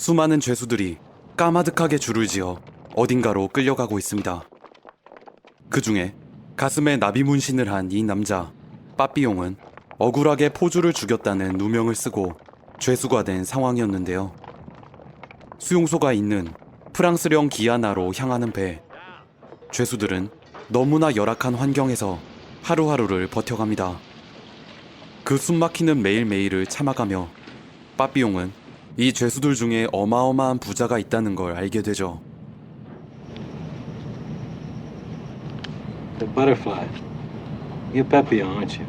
수많은 죄수들이 까마득하게 줄을 지어 어딘가로 끌려가고 있습니다. 그 중에 가슴에 나비 문신을 한 이 남자 빠삐용은 억울하게 포주를 죽였다는 누명을 쓰고 죄수가 된 상황이었는데요. 수용소가 있는 프랑스령 기아나로 향하는 배. 죄수들은 너무나 열악한 환경에서 하루하루를 버텨갑니다. 그 숨막히는 매일매일을 참아가며 빠삐용은 이 죄수들 중에 어마어마한 부자가 있다는 걸 알게 되죠. The butterfly. You're Papillon, aren't you?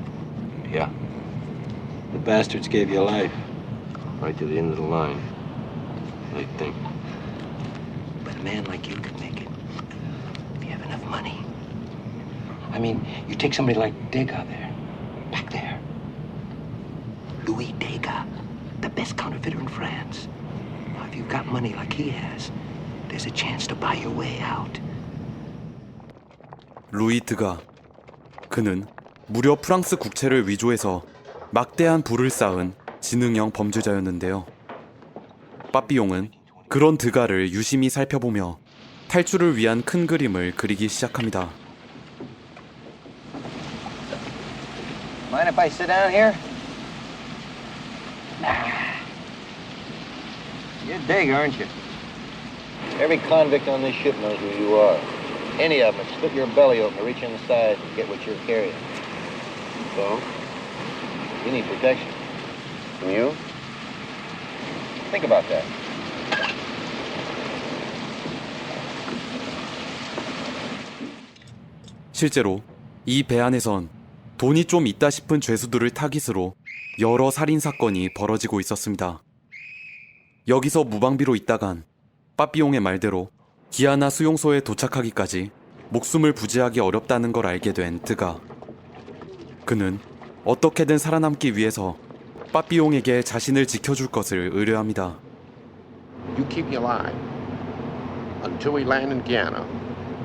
Yeah, The bastards gave you life. right to the end of the line. They think. But a man like you could make it. If you have enough money. I mean, you take somebody like Degas there. Back there. Louis Degas. The best counterfeiter in France. Now, if you've got money like he has, there's a chance to buy your way out. 루이 드가. 그는 무려 프랑스 국채를 위조해서 막대한 부를 쌓은 지능형 범죄자였는데요. 빠삐용은 그런 드가를 유심히 살펴보며 탈출을 위한 큰 그림을 그리기 시작합니다. Mind if I sit down here? You're Degas, aren't you? Every convict on this ship knows who you are. Any of them, split your belly open, reach inside and get what you're carrying. So, you need protection. From you? Think about that. 실제로 이 배 안에선 돈이 좀 있다 싶은 죄수들을 타깃으로 여러 살인 사건이 벌어지고 있었습니다. 여기서 무방비로 있다간 빠삐용의 말대로 기아나 수용소에 도착하기까지 목숨을 부지하기 어렵다는 걸 알게 된 드가. 그는 어떻게든 살아남기 위해서 빠삐용에게 자신을 지켜줄 것을 의뢰합니다. You keep me alive until we land in Guyana,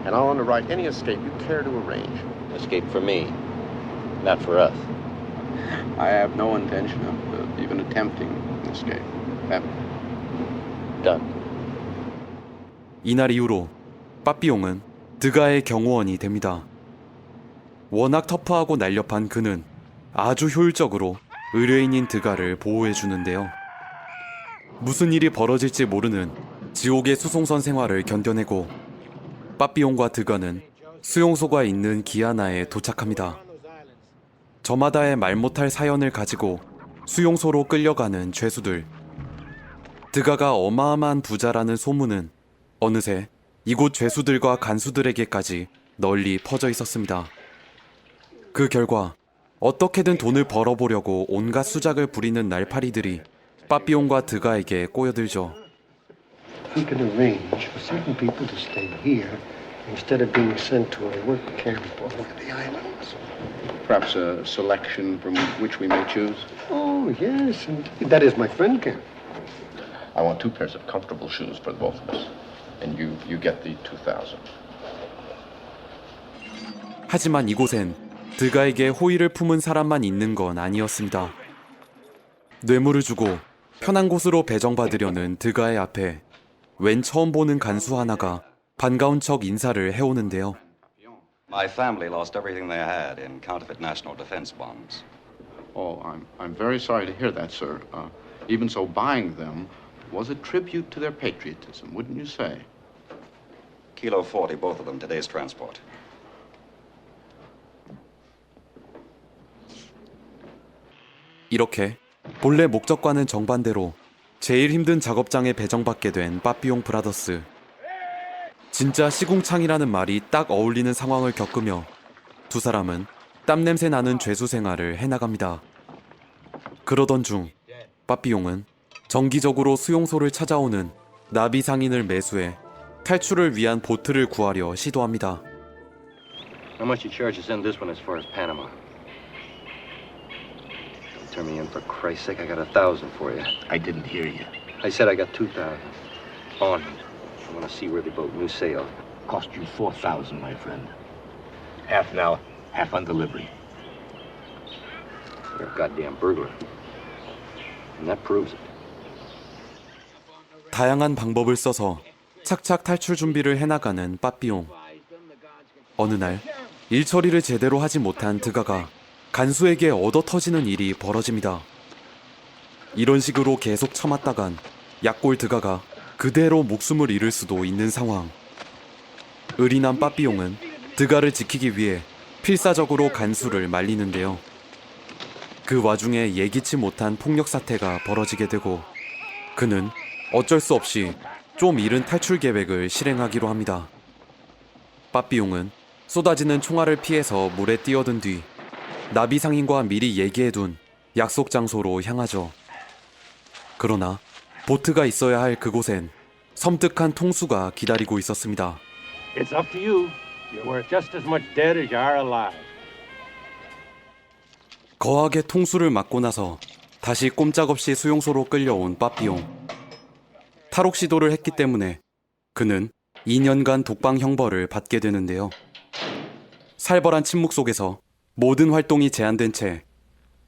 and I'll underwrite any escape you care to arrange. Escape for me, not for us. I have no intention of even attempting an escape. Done. 이날 이후로 빠삐용은 드가의 경호원이 됩니다. 워낙 터프하고 날렵한 그는 아주 효율적으로 의뢰인인 드가를 보호해주는데요. 무슨 일이 벌어질지 모르는 지옥의 수송선 생활을 견뎌내고 빠삐용과 드가는 수용소가 있는 기아나에 도착합니다. 저마다의 말 못할 사연을 가지고 수용소로 끌려가는 죄수들. 드가가 어마어마한 부자라는 소문은 어느새 이곳 죄수들과 간수들에게까지 널리 퍼져 있었습니다. 그 결과 어떻게든 돈을 벌어보려고 온갖 수작을 부리는 날파리들이 빠삐용과 드가에게 꼬여들죠. We can arrange for certain people to stay here instead of being sent to a work camp all over the islands. Perhaps a selection from which we may choose. Oh, yes, indeed. That is my friend camp. I want 2 pairs of comfortable shoes for the both of us, and you get the 2,000. 하지만 이곳엔 드가에게 호의를 품은 사람만 있는 건 아니었습니다. 뇌물을 주고 편한 곳으로 배정받으려는 드가의 앞에 웬 처음 보는 간수 하나가 반가운 척 인사를 해오는데요. My family lost everything they had in counterfeit national defense bonds. Oh, I'm very sorry to hear that, sir. Even so, buying them was a tribute to their patriotism, wouldn't you say? Kilo 40, both of them, today's transport. 이렇게 본래 목적과는 정반대로 제일 힘든 작업장에 배정받게 된 빠삐용 브라더스. 진짜 시궁창이라는 말이 딱 어울리는 상황을 겪으며 두 사람은 땀냄새 나는 죄수 생활을 해나갑니다. 그러던 중 빠삐용은 정기적으로 수용소를 찾아오는 나비 상인을 매수해 탈출을 위한 보트를 구하려 시도합니다. How much you charge to send this one as far as Panama? Turn me in, for Christ's sake. I got 1,000 for you. I didn't hear you. I said I got 2,000. On me. I want to see where they boat. New sail. Cost you 4,000, my friend. Half now, half on delivery. You're a goddamn burglar. And that proves it. 다양한 방법을 써서 착착 탈출 준비를 해나가는 빠삐용. 어느 날 일 처리를 제대로 하지 못한 드가가 간수에게 얻어터지는 일이 벌어집니다. 이런 식으로 계속 참았다간 약골 드가가 그대로 목숨을 잃을 수도 있는 상황. 의리난 빠삐용은 드가를 지키기 위해 필사적으로 간수를 말리는데요. 그 와중에 예기치 못한 폭력 사태가 벌어지게 되고 그는 어쩔 수 없이 좀 이른 탈출 계획을 실행하기로 합니다. 빠삐용은 쏟아지는 총알을 피해서 물에 뛰어든 뒤 나비 상인과 미리 얘기해둔 약속 장소로 향하죠. 그러나 보트가 있어야 할 그곳엔 섬뜩한 통수가 기다리고 있었습니다. It's up to you. You're worth just as much dead as you are alive. 거하게 통수를 맞고 나서 다시 꼼짝없이 수용소로 끌려온 빠삐용. 탈옥 시도를 했기 때문에 그는 2년간 독방 형벌을 받게 되는데요. 살벌한 침묵 속에서 모든 활동이 제한된 채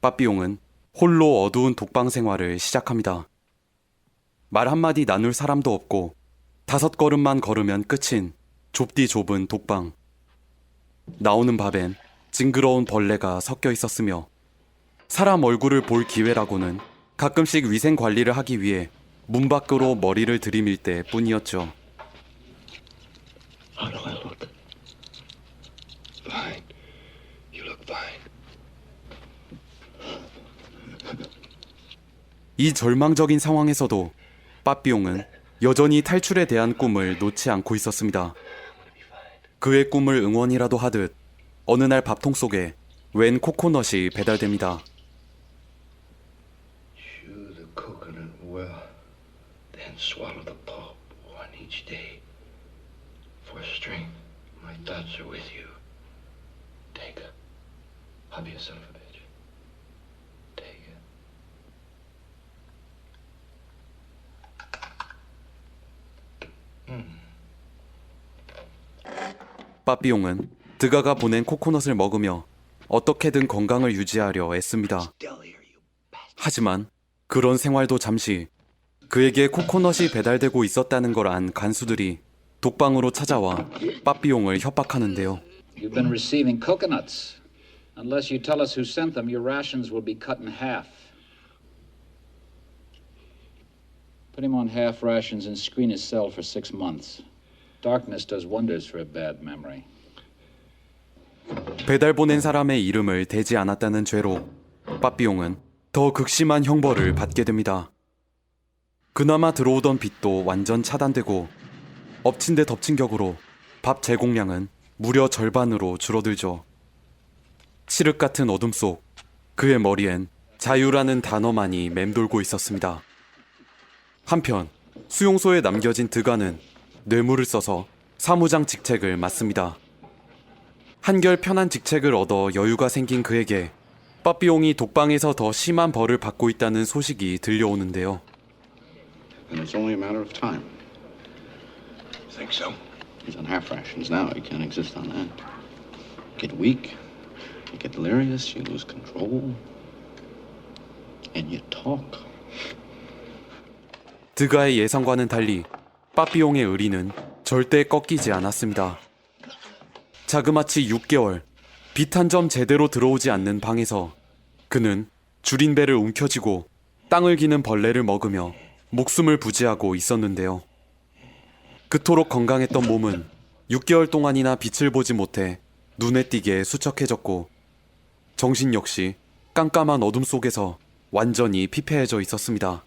빠삐용은 홀로 어두운 독방 생활을 시작합니다. 말 한마디 나눌 사람도 없고 5걸음만 걸으면 끝인 좁디 좁은 독방. 나오는 밥엔 징그러운 벌레가 섞여 있었으며 사람 얼굴을 볼 기회라고는 가끔씩 위생 관리를 하기 위해 문 밖으로 머리를 들이밀 때 뿐이었죠. How do I look? Fine. You look fine. 이 절망적인 상황에서도 빠삐용은 여전히 탈출에 대한 꿈을 놓지 않고 있었습니다. 그의 꿈을 응원이라도 하듯 어느 날 밥통 속에 웬 코코넛이 배달됩니다. Chew the coconut well, then swallow the pulp, one each day. For strength, my thoughts are with you. Take it. I'll be a son of a bitch. Take it. 빠삐용은 드가가 보낸 코코넛을 먹으며 어떻게든 건강을 유지하려 애씁니다. 하지만 그런 생활도 잠시 그에게 코코넛이 배달되고 있었다는 걸 안 간수들이 독방으로 찾아와 빠삐용을 협박하는데요. You've been receiving coconuts. Unless you tell us who sent them, your rations will be cut in half. Put him on half rations and screen his cell for 6 months. Darkness does wonders for a bad memory. 배달 보낸 사람의 이름을 대지 않았다는 죄로 빠삐용은 더 극심한 형벌을 받게 됩니다. 그나마 들어오던 빚도 완전 차단되고 엎친 데 덮친 격으로 밥 제공량은 무려 절반으로 줄어들죠. 칠흑 같은 어둠 속 그의 머리엔 자유라는 단어만이 맴돌고 있었습니다. 한편 수용소에 남겨진 드가는 뇌물을 써서 사무장 직책을 맡습니다. 한결 편한 직책을 얻어 여유가 생긴 그에게 빠삐용이 독방에서 더 심한 벌을 받고 있다는 소식이 들려오는데요. And it's only a matter of time. Think so? He's on half rations now. He can't exist on that. Get weak, you get delirious, you lose control, and you talk. 드가의 예상과는 달리 빠삐용의 의리는 절대 꺾이지 않았습니다. 자그마치 6개월 빚 한 점 제대로 들어오지 않는 방에서 그는 줄인 배를 움켜쥐고 땅을 기는 벌레를 먹으며 목숨을 부지하고 있었는데요. 그토록 건강했던 몸은 6개월 동안이나 빛을 보지 못해 눈에 띄게 수척해졌고 정신 역시 깜깜한 어둠 속에서 완전히 피폐해져 있었습니다.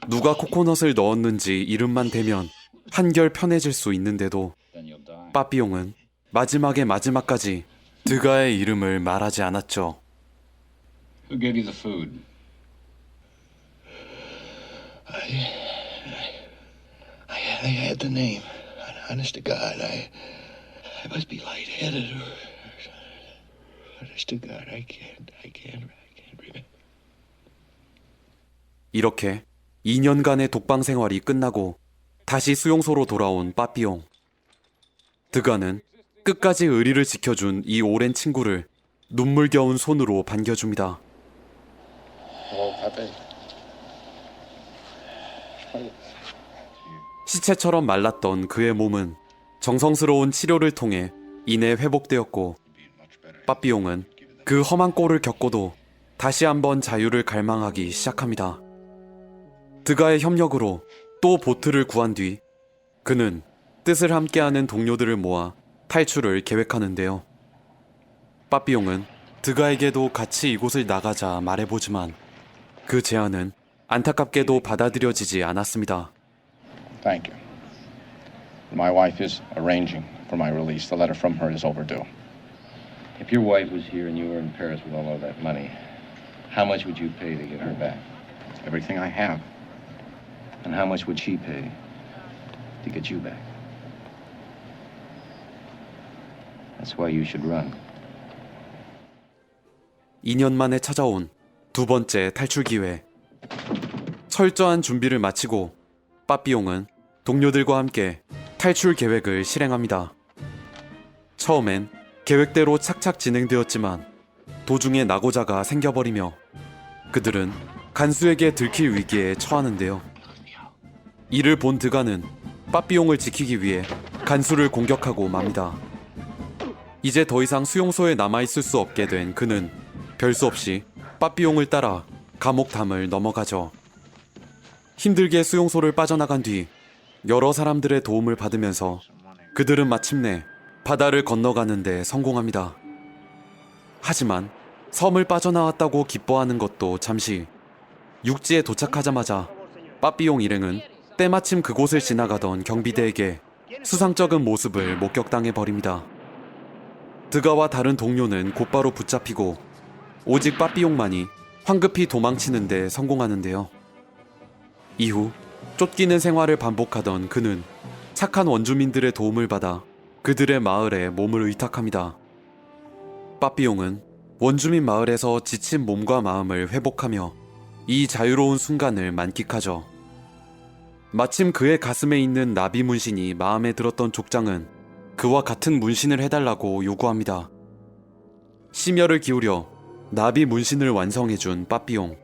누가 코코넛을 넣었는지 이름만 대면 한결 편해질 수 있는데도 Then you'll die. 빠삐용은 마지막의 마지막까지 드가의 이름을 말하지 않았죠. Who gave you the food? I had the name. Honest to God, I must be lightheaded or honest to God, I can't remember. 이렇게 2년간의 독방 생활이 끝나고 다시 수용소로 돌아온 빠삐용. 드가는 끝까지 의리를 지켜준 이 오랜 친구를 눈물겨운 손으로 반겨줍니다. Hello, Pepe. 시체처럼 말랐던 그의 몸은 정성스러운 치료를 통해 이내 회복되었고, 빠삐용은 그 험한 꼴을 겪고도 다시 한번 자유를 갈망하기 시작합니다. 드가의 협력으로 또 보트를 구한 뒤 그는 뜻을 함께하는 동료들을 모아 탈출을 계획하는데요. 빠삐용은 드가에게도 같이 이곳을 나가자 말해보지만 그 제안은 안타깝게도 받아들여지지 않았습니다. Thank you. My wife is arranging for my release. The letter from her is overdue. If your wife was here and you were in Paris with all of that money, how much would you pay to get her back? Everything I have. And how much would she pay to get you back? That's why you should run. 2년 만에 찾아온 두 번째 탈출 기회. 철저한 준비를 마치고 빠삐용은 동료들과 함께 탈출 계획을 실행합니다. 처음엔 계획대로 착착 진행되었지만 도중에 낙오자가 생겨버리며 그들은 간수에게 들킬 위기에 처하는데요. 이를 본 드가는 빠삐용을 지키기 위해 간수를 공격하고 맙니다. 이제 더 이상 수용소에 남아있을 수 없게 된 그는 별수 없이 빠삐용을 따라 감옥담을 넘어가죠. 힘들게 수용소를 빠져나간 뒤 여러 사람들의 도움을 받으면서 그들은 마침내 바다를 건너가는 데 성공합니다. 하지만 섬을 빠져나왔다고 기뻐하는 것도 잠시, 육지에 도착하자마자 빠삐용 일행은 때마침 그곳을 지나가던 경비대에게 수상쩍은 모습을 목격당해버립니다. 드가와 다른 동료는 곧바로 붙잡히고 오직 빠삐용만이 황급히 도망치는 데 성공하는데요. 이후 쫓기는 생활을 반복하던 그는 착한 원주민들의 도움을 받아 그들의 마을에 몸을 의탁합니다. 빠삐용은 원주민 마을에서 지친 몸과 마음을 회복하며 이 자유로운 순간을 만끽하죠. 마침 그의 가슴에 있는 나비 문신이 마음에 들었던 족장은 그와 같은 문신을 해달라고 요구합니다. 심혈을 기울여 나비 문신을 완성해준 빠삐용.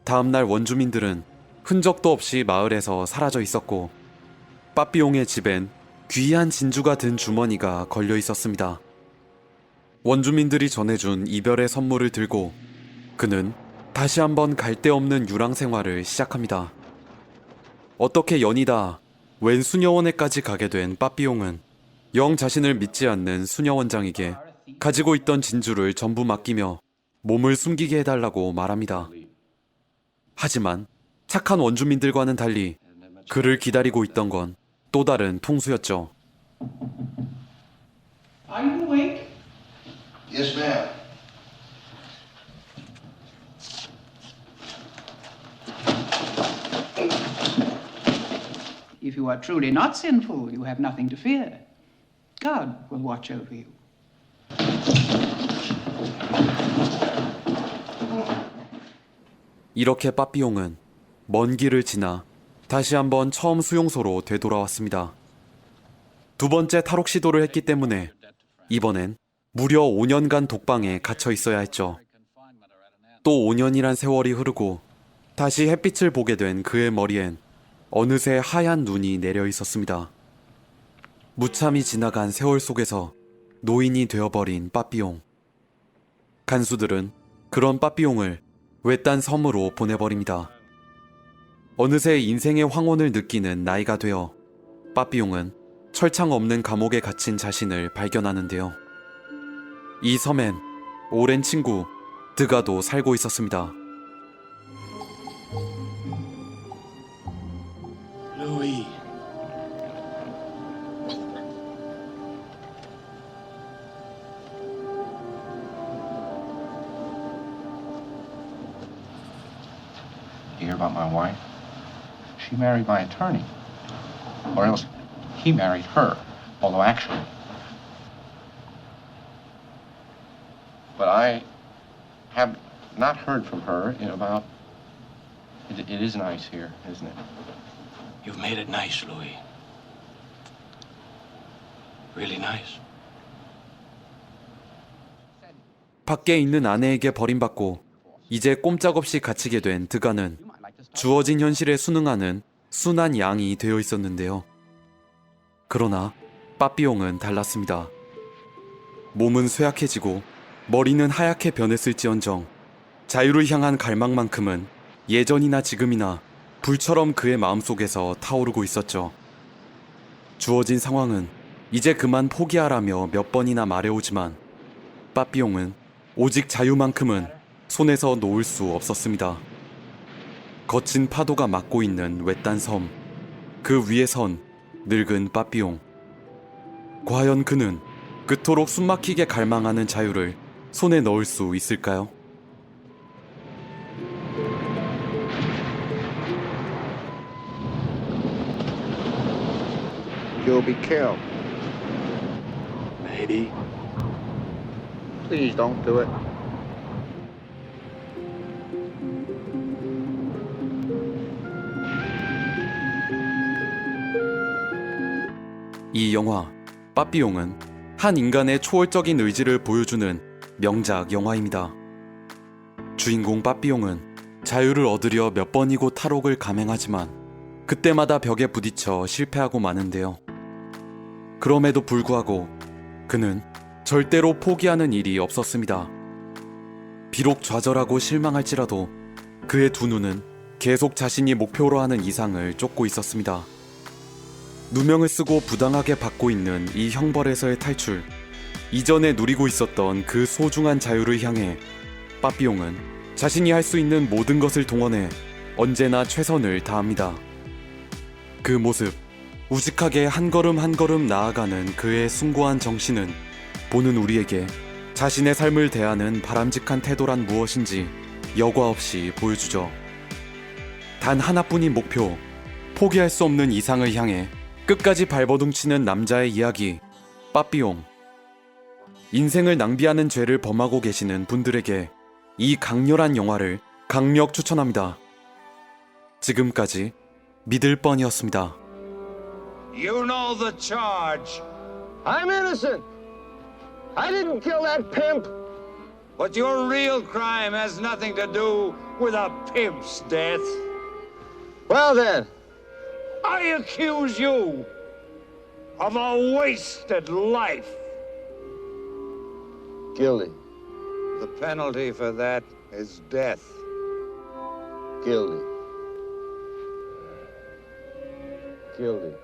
다음날 원주민들은 흔적도 없이 마을에서 사라져 있었고 빠삐용의 집엔 귀한 진주가 든 주머니가 걸려 있었습니다. 원주민들이 전해준 이별의 선물을 들고 그는 다시 한번 갈 데 없는 유랑 생활을 시작합니다. 어떻게 연이다 웬 수녀원에까지 가게 된 빠삐용은 영 자신을 믿지 않는 수녀원장에게 가지고 있던 진주를 전부 맡기며 몸을 숨기게 해달라고 말합니다. 하지만 착한 원주민들과는 달리 그를 기다리고 있던 건 또 다른 통수였죠. Are you awake? Yes, ma'am. If you are truly not sinful, you have nothing to fear. God will watch over you. 이렇게 빠삐용은 먼 길을 지나 다시 한번 처음 수용소로 되돌아왔습니다. 두 번째 탈옥 시도를 했기 때문에 이번엔 무려 5년간 독방에 갇혀 있어야 했죠. 또 5년이란 세월이 흐르고 다시 햇빛을 보게 된 그의 머리엔 어느새 하얀 눈이 내려 있었습니다. 무참히 지나간 세월 속에서 노인이 되어버린 빠삐용. 간수들은 그런 빠삐용을 외딴 섬으로 보내버립니다. 어느새 인생의 황혼을 느끼는 나이가 되어 빠삐용은 철창 없는 감옥에 갇힌 자신을 발견하는데요. 이 섬엔 오랜 친구 드가도 살고 있었습니다. Louis. You hear about my wife? She married my attorney. Or else he married her. Although actually... But I have not heard from her in about... It is nice here, isn't it? You've made it nice, Louis. Really nice. 밖에 있는 아내에게 버림받고 이제 꼼짝없이 갇히게 된 드가는 주어진 현실에 순응하는 순한 양이 되어 있었는데요. 그러나 빠삐용은 달랐습니다. 몸은 쇠약해지고 머리는 하얗게 변했을지언정 자유를 향한 갈망만큼은 예전이나 지금이나 불처럼 그의 마음속에서 타오르고 있었죠. 주어진 상황은 이제 그만 포기하라며 몇 번이나 말해오지만 빠삐용은 오직 자유만큼은 손에서 놓을 수 없었습니다. 거친 파도가 막고 있는 외딴 섬, 그 위에 선 늙은 빠삐용. 과연 그는 그토록 숨막히게 갈망하는 자유를 손에 넣을 수 있을까요? You'll be killed. Maybe. Please don't do it. 이 영화 빠삐용은 한 인간의 초월적인 의지를 보여주는 명작 영화입니다. 주인공 빠삐용은 자유를 얻으려 몇 번이고 탈옥을 감행하지만 그때마다 벽에 부딪혀 실패하고 마는데요. 그럼에도 불구하고 그는 절대로 포기하는 일이 없었습니다. 비록 좌절하고 실망할지라도 그의 두 눈은 계속 자신이 목표로 하는 이상을 쫓고 있었습니다. 누명을 쓰고 부당하게 받고 있는 이 형벌에서의 탈출, 이전에 누리고 있었던 그 소중한 자유를 향해 빠삐용은 자신이 할 수 있는 모든 것을 동원해 언제나 최선을 다합니다. 그 모습, 우직하게 한 걸음 한 걸음 나아가는 그의 숭고한 정신은 보는 우리에게 자신의 삶을 대하는 바람직한 태도란 무엇인지 여과 없이 보여주죠. 단 하나뿐인 목표, 포기할 수 없는 이상을 향해 끝까지 발버둥치는 남자의 이야기, 빠삐용. 인생을 낭비하는 죄를 범하고 계시는 분들에게 이 강렬한 영화를 강력 추천합니다. 지금까지 믿을 뻔이었습니다. You know the charge. I'm innocent. I didn't kill that pimp. But your real crime has nothing to do with a pimp's death. Well then, I accuse you of a wasted life. guilty, The penalty for that is death. guilty, guilty.